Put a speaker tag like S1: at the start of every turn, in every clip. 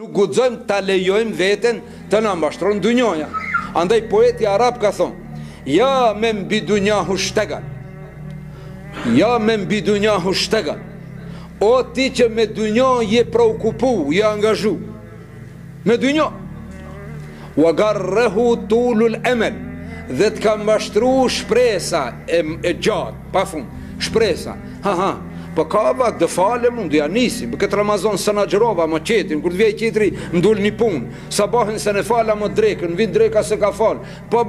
S1: Nuk guxojmë ta lejojmë veten të na mbashtron dunjoja. Andaj poeti arab ka thonë: ja me mbi dunjahu shtegal. Ja me mbi dunjahu shtegal. O ti që me dunjo je preokupu, je angazhu me dunjo. Wa garrehu tulul emel, dhe të ka mbashtru shpresa e gjatë, pa fund, shpresa. Po ka vak dë falem, unë dëja nisim, këtë Ramazan së në gjërova më qetin, kur të vjej qetri më dul një punë, sabahin se në fala më drekën, vind dreka se ka falë, po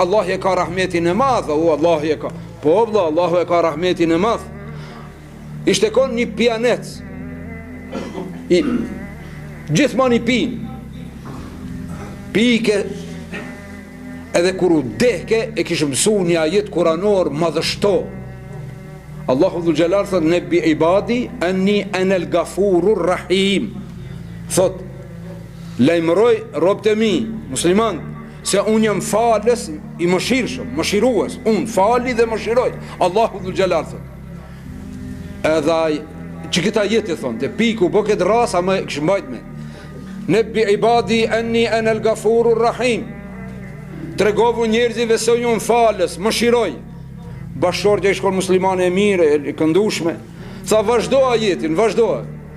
S1: Allah e ka rahmetin e madhë, Allah e ka, po obla, Allah e ka rahmetin e madhë. Ishte kon një pianec, gjithmon i pike, edhe kur u dehke, e kishë mësu një ajet kuranor madhështo. Allahu dhul Gjellar thot: nebbi ibadi anni anel gafurur rahim. Thot, lajmëroj robët e mi, musliman, se unë jam falës i mëshirshëm, mëshirues, unë fali dhe mëshiroj. Allahu dhul Gjellar thot. Edhe që këta jetë e thonë, të piku, po këtë rasa më kështë mbajt me. Nebbi ibadi anni anel gafurur rahim. Tregovu njerëzive se unë jam falës, mëshiroj. Bashkëshortja i shkon muslimane e mire, e këndushme. Tha vazhdo ajetin, vazhdo.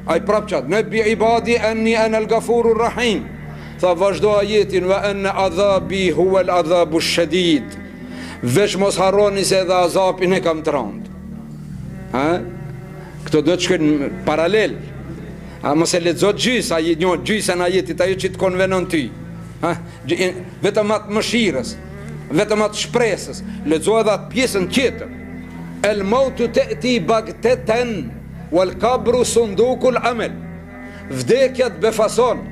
S1: A i prap qatë: nebbi ibadi anni anel gafurur rahim. Tha vazhdo ajetin: va enne adhabi huel adhabu shedid. Veç mos harroni se edhe azapin e kam të randë. Këto do të shkojnë paralel. Mos e lexo gjys, gjysën ajetit ajo që të konvenon ty. Vetëm atë mëshirës, vetëm atë shpresës. Lexo edhe atë pjesën tjetër: el mautu ta'ti bagtatan wal qabru sundukul amel. Vdekja të befason.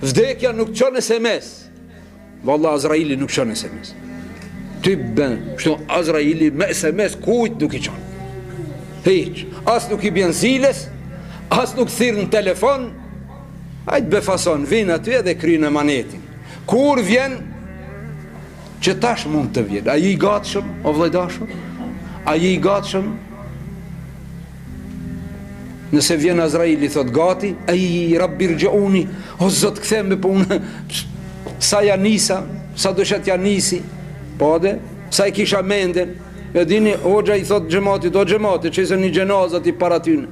S1: Vdekja nuk çon SMS. Vallahi Azraili nuk çon SMS. Ty ben, kështu Azraili me SMS kujt nuk i çon. Hiç, as nuk i bjen ziles, as nuk thirr në telefon. Ai të befason, vin aty edhe kryen e manetin. Kur vjen, që tash mund të vjen, ai i gatshëm, o vëllai dashur, ai i gatshëm. Nëse vjen Azraili thot gati, ai Rabbi rji'uni, o Zot ktheme po unë sa ja nisa, sa doshet ja nisi, po dhe sa i kisha menden. E dini, hoxha i thot xhamatit: o xhamati, çesë një gjenazat i para tyne,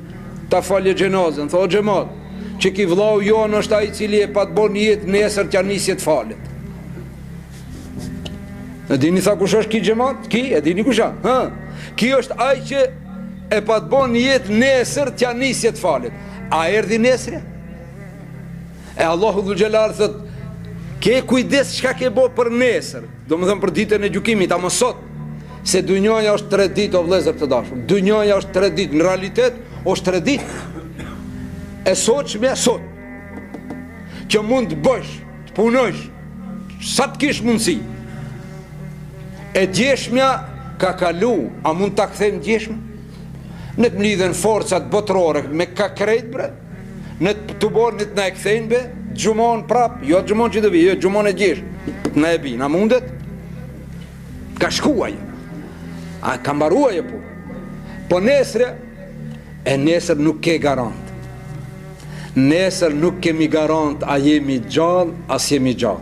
S1: ta falje gjenazën. Thot: o xhamat, që ki vllau jonë është ai i cili e pa të bon jetë nesër t'ja nisjet falet. E dini tha kush është ki xhamat? Ki, e dini kush është? Ki është ai që e pa të bon jetë nesër t'ja nisjet falet. A erdhi nesër? E Allahu dhul Gjellar thot: ke kujdes çka ke bo për nesër, do më thëmë për ditën e gjykimit, ama sot. Se dunjoja është 3 ditë, o vëllezër të dashur. Dunjoja është 3 ditë, në realitet është 3 ditë. E sotshme sot, që mund të bësh, të punojsh, sa të kish mundësi. E djeshmja ka kalu, a mund të kthejmë djeshme? Në të mlidhen forcat botërore me ka krejt bre, në të borë në të na e kthejnë be, gjumon prap, jo gjumon që të vi, jo gjumon e djesh, në e bi, na mundet? Ka shkuaj. A ka mbaruaj e po. Po nesre, e nesër nuk ke garant. Nesër nuk kemi garant a jemi gjallë, as jemi gjallë.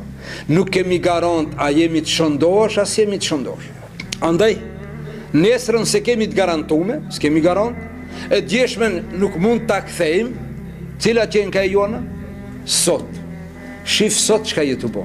S1: Nuk kemi garant a jemi të shëndosh, as jemi të shëndosh. Andaj, nesërën se kemi të garantume, s'kemi garant, e djeshmen nuk mund të kthejmë, cila qenë ka e jona? Sot. Shif sot që ka jetu po.